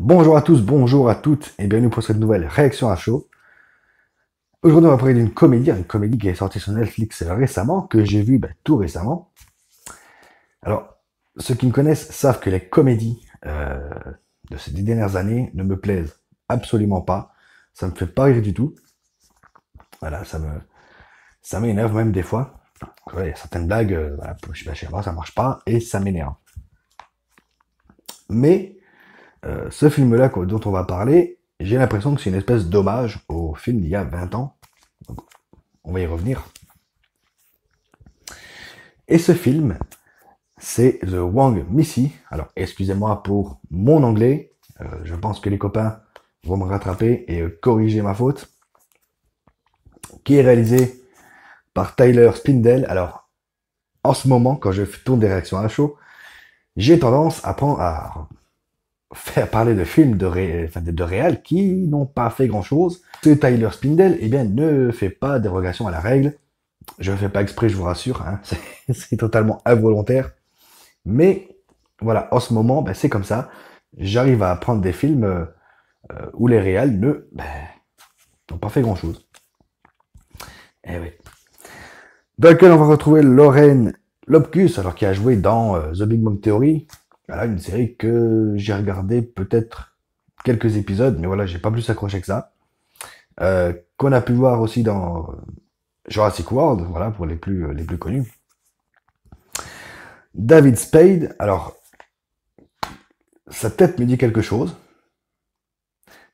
Bonjour à tous, bonjour à toutes et bienvenue pour cette nouvelle réaction à chaud. Aujourd'hui on va parler d'une comédie, une comédie qui est sortie sur Netflix récemment, que j'ai vue tout récemment. Alors, ceux qui me connaissent savent que les comédies de ces 10 dernières années ne me plaisent absolument pas. Ça me fait pas rire du tout. Voilà, ça m'énerve même des fois. Ouais, il y a certaines blagues, voilà, je sais pas, chez moi ça marche pas et ça m'énerve. Mais ce film-là dont on va parler, j'ai l'impression que c'est une espèce d'hommage au film d'il y a 20 ans. Donc, on va y revenir. Et ce film, c'est The Wrong Missy. Alors, excusez-moi pour mon anglais. Je pense que les copains vont me rattraper et corriger ma faute. Qui est réalisé par Tyler Spindle. Alors, en ce moment, quand je tourne des réactions à chaud, j'ai tendance à faire parler de films de réal qui n'ont pas fait grand-chose. Ce Tyler Spindle, eh bien, ne fait pas dérogation à la règle. Je ne fais pas exprès, je vous rassure. Hein. C'est totalement involontaire. Mais voilà, en ce moment, c'est comme ça. J'arrive à prendre des films où les réals n'ont pas fait grand-chose. Eh oui. Dans lequel on va retrouver Lorraine Lopkus, alors qui a joué dans The Big Bang Theory. Voilà, une série que j'ai regardé peut-être quelques épisodes, mais voilà, j'ai pas plus accroché que ça. Qu'on a pu voir aussi dans Jurassic World, voilà, pour les plus connus. David Spade, alors, sa tête me dit quelque chose.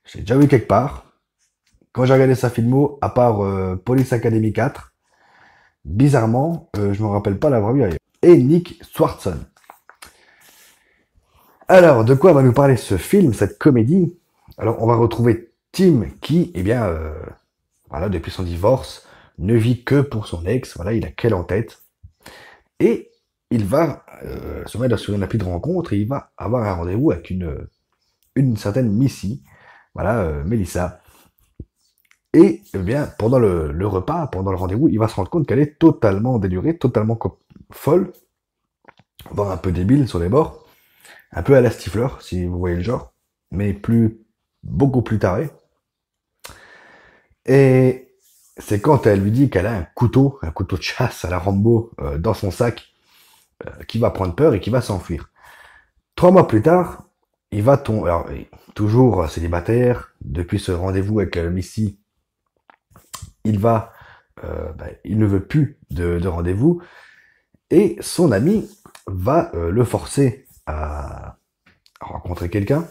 J'ai déjà vu quelque part. Quand j'ai regardé sa filmo, à part Police Academy 4, bizarrement, je me rappelle pas l'avoir vu ailleurs. Et Nick Swardson. Alors, de quoi va nous parler ce film, cette comédie? Alors, on va retrouver Tim qui, voilà, depuis son divorce, ne vit que pour son ex. Voilà, il a qu'elle en tête. Et il va se mettre sur une appli de rencontre et il va avoir un rendez-vous avec une certaine Missy, voilà, Melissa. Et pendant le repas, pendant le rendez-vous, il va se rendre compte qu'elle est totalement délurée, totalement folle, voire un peu débile sur les bords, un peu à la Stifler, si vous voyez le genre, mais beaucoup plus taré. Et c'est quand elle lui dit qu'elle a un couteau de chasse à la Rambo dans son sac, qui va prendre peur et qui va s'enfuir. 3 mois plus tard, il va tomber, alors toujours célibataire, depuis ce rendez-vous avec Missy, il ne veut plus de rendez-vous et son ami va le forcer à rencontrer quelqu'un,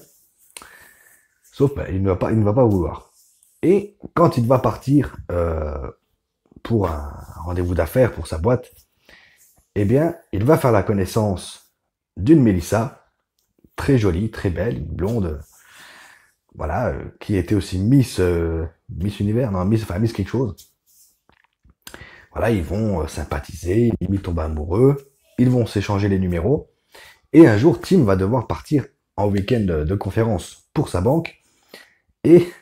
sauf il ne va pas vouloir. Et quand il va partir pour un rendez-vous d'affaires pour sa boîte, il va faire la connaissance d'une Mélissa, très jolie, très belle, une blonde, voilà, qui était aussi Miss Univers, non, Miss quelque chose. Voilà, ils vont sympathiser, limite tomber amoureux, ils vont s'échanger les numéros, et un jour, Tim va devoir partir en week-end de conférence pour sa banque, et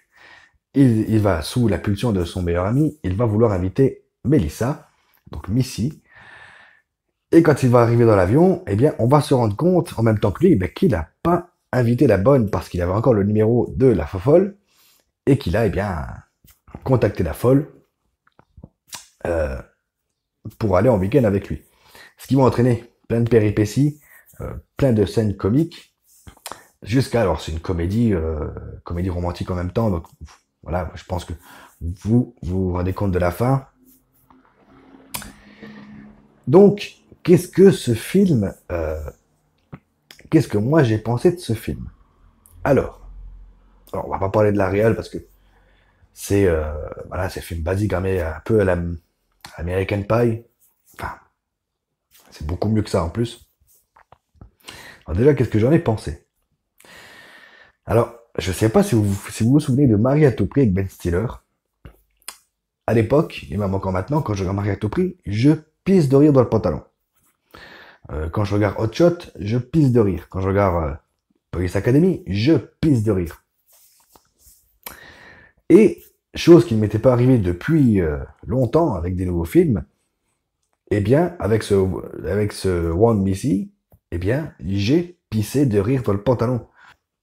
il va, sous la pulsion de son meilleur ami, il va vouloir inviter Melissa, donc Missy, et quand il va arriver dans l'avion, on va se rendre compte, en même temps que lui, qu'il n'a pas invité la bonne parce qu'il avait encore le numéro de la folle, et qu'il a, contacté la folle, euh, pour aller en week-end avec lui. Ce qui va entraîner plein de péripéties, plein de scènes comiques, alors c'est une comédie romantique en même temps, donc voilà, je pense que vous rendez compte de la fin. Donc, qu'est-ce que moi j'ai pensé de ce film? Alors, on va pas parler de la réal parce que c'est un film basique, hein, mais un peu à la American Pie. Enfin, c'est beaucoup mieux que ça en plus. Alors déjà, qu'est-ce que j'en ai pensé? Alors, je sais pas si vous souvenez de Marie à tout prix avec Ben Stiller. À l'époque, et même encore maintenant, quand je regarde Marie à tout prix, je pisse de rire dans le pantalon. Quand je regarde Hot Shot, je pisse de rire. Quand je regarde Police Academy, je pisse de rire. Et, chose qui ne m'était pas arrivée depuis longtemps avec des nouveaux films, avec ce One Missy, j'ai pissé de rire dans le pantalon.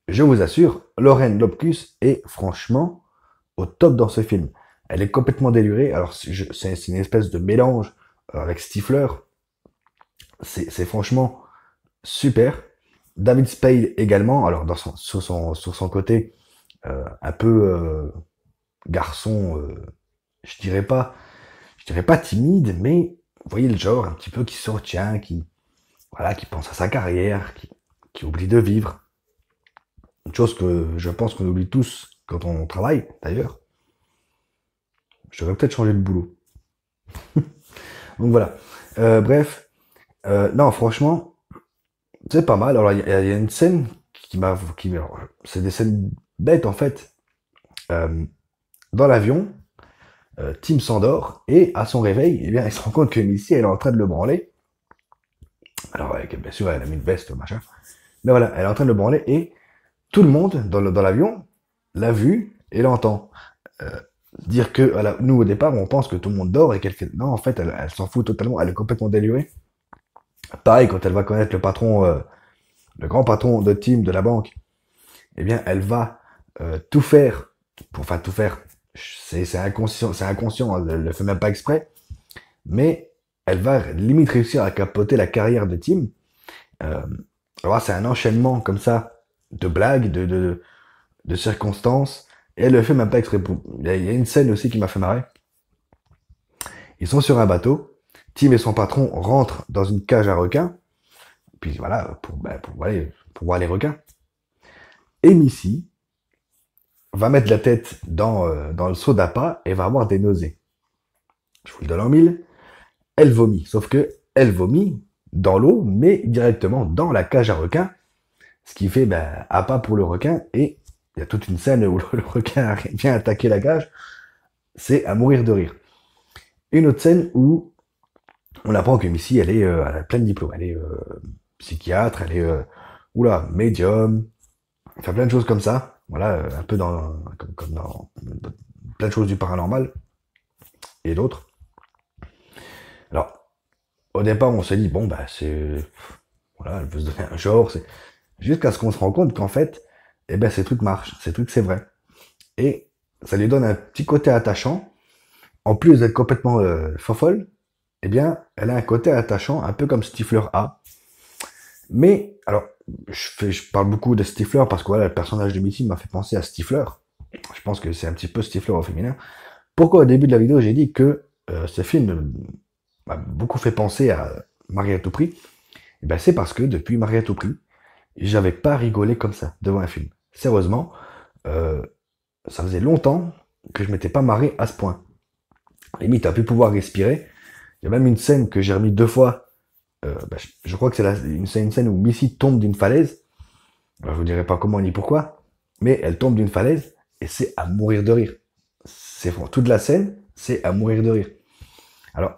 je vous assure, Lauren Lopcus est franchement au top dans ce film. Elle est complètement délurée. Alors, c'est une espèce de mélange avec Stifler. C'est franchement super. David Spade également. Alors, sur son côté, un peu garçon, je dirais pas timide, mais vous voyez le genre un petit peu qui se retient, voilà, qui pense à sa carrière, qui oublie de vivre. Une chose que je pense qu'on oublie tous quand on travaille, d'ailleurs. Je devrais peut-être changer de boulot. Donc voilà. Bref, non, franchement, c'est pas mal. Alors, il y a une scène alors, c'est des scènes bêtes en fait. Euh, Dans l'avion, Tim s'endort et à son réveil, eh bien, il se rend compte que Missy, elle est en train de le branler. Alors, bien sûr, elle a mis une veste, machin. Mais voilà, elle est en train de le branler et tout le monde dans l'avion l'a vu et l'entend. Euh, Dire que nous, au départ, on pense que tout le monde dort et qu'elle fait. Non, en fait, elle s'en fout totalement, elle est complètement délurée. Pareil, quand elle va connaître le patron, le grand patron de Tim de la banque, eh bien, elle va tout faire, enfin tout faire, c'est inconscient, elle le fait même pas exprès, mais elle va limite réussir à capoter la carrière de Tim. Euh, alors c'est un enchaînement comme ça de blagues, de circonstances, et elle le fait même pas exprès. Il y a une scène aussi qui m'a fait marrer. Ils sont sur un bateau, Tim et son patron rentrent dans une cage à requins, puis voilà, pour voir les requins. Et Missy va mettre la tête dans le seau d'appât et va avoir des nausées. Je vous le donne en mille. Elle vomit, sauf que elle vomit dans l'eau, mais directement dans la cage à requins, ce qui fait appât pour le requin, et il y a toute une scène où le requin vient attaquer la cage, c'est à mourir de rire. Une autre scène où on apprend que Missy, elle a plein de diplômes, elle est psychiatre, elle est médium, elle fait plein de choses comme ça, voilà, un peu comme dans plein de choses du paranormal et d'autres. Alors, au départ, on s'est dit, bon, voilà, elle veut se donner un genre, c'est jusqu'à ce qu'on se rend compte qu'en fait, eh ben, ces trucs marchent, ces trucs, c'est vrai. Et ça lui donne un petit côté attachant. En plus d'être complètement fofolle, eh bien, elle a un côté attachant, un peu comme Stifler a. Mais, alors, je parle beaucoup de Stifler parce que voilà, le personnage de Mitty m'a fait penser à Stifler. Je pense que c'est un petit peu Stifler au féminin. Pourquoi au début de la vidéo j'ai dit que ce film m'a beaucoup fait penser à Marie à tout prix? Eh ben, c'est parce que depuis Marie à tout prix, j'avais pas rigolé comme ça devant un film. Sérieusement, euh, ça faisait longtemps que je m'étais pas marré à ce point. Limite, à plus pouvoir respirer. Il y a même une scène que j'ai remis deux fois. Je crois que c'est une scène où Missy tombe d'une falaise. Alors, je vous dirai pas comment ni pourquoi, mais elle tombe d'une falaise et c'est à mourir de rire. C'est toute la scène, c'est à mourir de rire. Alors,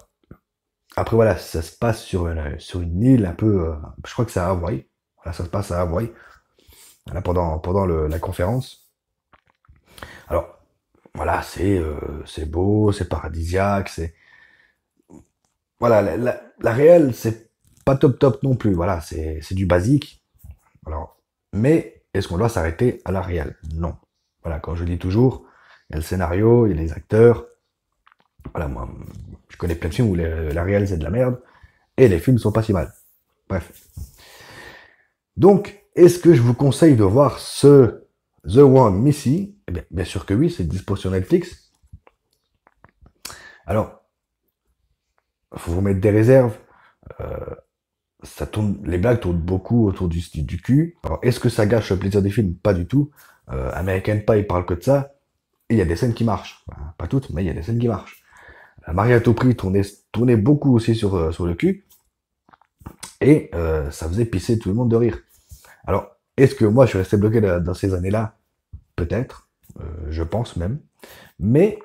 après voilà, ça se passe sur une île un peu, je crois que c'est à Hawaï. Voilà, ça se passe à Hawaï. Voilà, pendant la conférence. Alors, voilà, c'est beau, c'est paradisiaque, c'est voilà, la réelle, c'est pas top top non plus. Voilà, c'est du basique. Alors, mais est-ce qu'on doit s'arrêter à la réelle? Non. Voilà, quand je dis toujours, il y a le scénario, il y a les acteurs. Voilà, moi, je connais plein de films où la réelle c'est de la merde et les films sont pas si mal. Bref. Donc, est-ce que je vous conseille de voir ce The One Missy? Eh bien, bien sûr que oui, c'est dispo sur Netflix. Alors, faut vous mettre des réserves. Euh, les blagues tournent beaucoup autour du cul. Alors, est-ce que ça gâche le plaisir des films? Pas du tout. American Pie parle que de ça. Et il y a des scènes qui marchent. Enfin, pas toutes, mais il y a des scènes qui marchent. Marie à tout prix tournait beaucoup aussi sur le cul. Et ça faisait pisser tout le monde de rire. Alors, est-ce que moi je suis resté bloqué dans ces années-là? Peut-être. Je pense même. Mais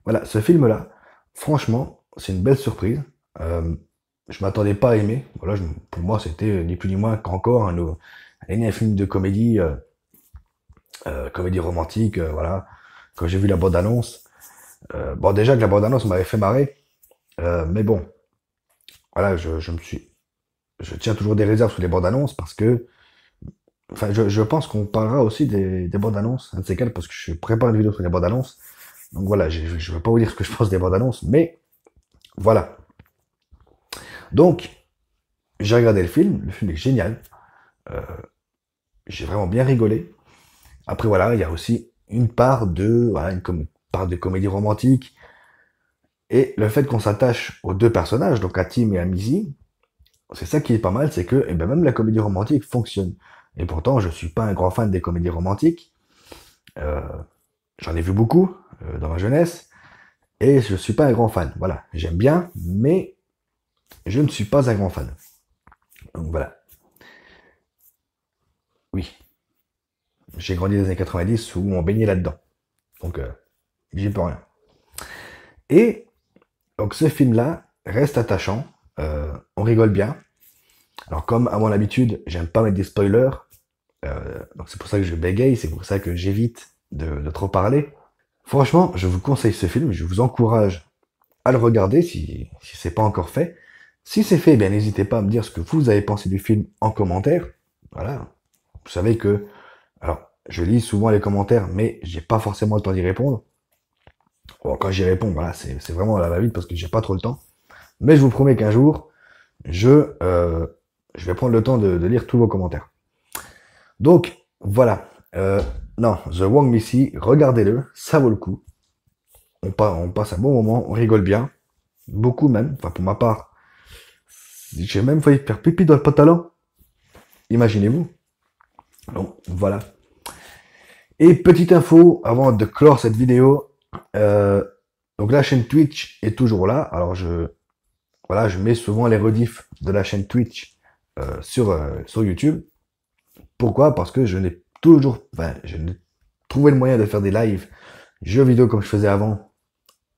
voilà, ce film-là, franchement, c'est une belle surprise. Je m'attendais pas à aimer. Voilà, pour moi, c'était ni plus ni moins qu'encore un film de comédie, comédie romantique. Voilà. Quand j'ai vu la bande-annonce, bon, déjà que la bande-annonce m'avait fait marrer, mais bon, voilà, je tiens toujours des réserves sur les bandes annonces parce que enfin, je pense qu'on parlera aussi des bandes annonces, un de ces quatre, parce que je prépare une vidéo sur les bandes annonces. Donc voilà, je vais pas vous dire ce que je pense des bandes annonces, mais voilà. Donc, j'ai regardé le film est génial, euh, j'ai vraiment bien rigolé. Après voilà, il y a aussi une part de, voilà, part de comédie romantique, et le fait qu'on s'attache aux deux personnages, donc à Tim et à Missy, c'est ça qui est pas mal, c'est que eh ben, même la comédie romantique fonctionne. Et pourtant, je suis pas un grand fan des comédies romantiques. Euh, J'en ai vu beaucoup dans ma jeunesse, et je suis pas un grand fan. Voilà, j'aime bien, mais je ne suis pas un grand fan. Donc voilà. Oui, j'ai grandi dans les années 90 où on baignait là-dedans. Donc j'y peux rien. Et donc ce film-là reste attachant. On rigole bien. Alors comme à mon habitude, j'aime pas mettre des spoilers. Donc c'est pour ça que je bégaye, c'est pour ça que j'évite de trop parler. Franchement, je vous conseille ce film, je vous encourage à le regarder si c'est pas encore fait. Si c'est fait, eh bien n'hésitez pas à me dire ce que vous avez pensé du film en commentaire. Voilà. Vous savez que, alors, je lis souvent les commentaires, mais j'ai pas forcément le temps d'y répondre. Bon, quand j'y réponds, voilà, c'est vraiment à la va-vite parce que j'ai pas trop le temps. Mais je vous promets qu'un jour, je vais prendre le temps de lire tous vos commentaires. Donc, voilà. Non, The Wong Missy, regardez-le, ça vaut le coup. On passe un bon moment, on rigole bien. Beaucoup même, enfin pour ma part. J'ai même failli faire pipi dans le pantalon. Imaginez-vous. Donc, voilà. Et petite info, avant de clore cette vidéo, euh, donc la chaîne Twitch est toujours là. Alors voilà, je mets souvent les rediffs de la chaîne Twitch sur YouTube. Pourquoi? Parce que je n'ai toujours, enfin, je n'ai trouvé le moyen de faire des lives jeux vidéo comme je faisais avant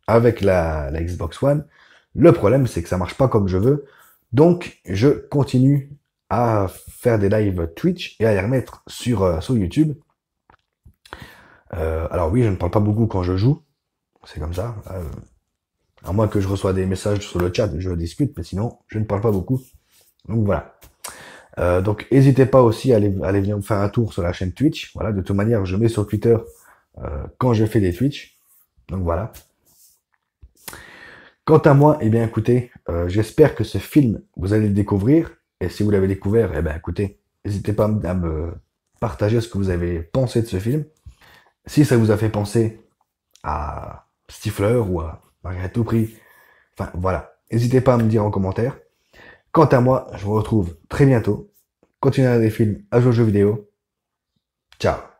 avec la Xbox One. Le problème, c'est que ça marche pas comme je veux. Donc, je continue à faire des lives Twitch et à les remettre sur YouTube. Alors oui, je ne parle pas beaucoup quand je joue. C'est comme ça. À moins que je reçois des messages sur le chat, je discute, mais sinon, je ne parle pas beaucoup. Donc voilà. Donc n'hésitez pas aussi à aller venir me faire un tour sur la chaîne Twitch. Voilà, de toute manière, je mets sur Twitter quand je fais des Twitch. Donc voilà. Quant à moi, eh bien écoutez, j'espère que ce film, vous allez le découvrir. Et si vous l'avez découvert, eh bien écoutez, n'hésitez pas à me partager ce que vous avez pensé de ce film. Si ça vous a fait penser à Stifler ou à Malgré tout prix, enfin voilà, n'hésitez pas à me dire en commentaire. Quant à moi, je vous retrouve très bientôt. Continuez à regarder des films, à jouer aux jeux vidéo. Ciao.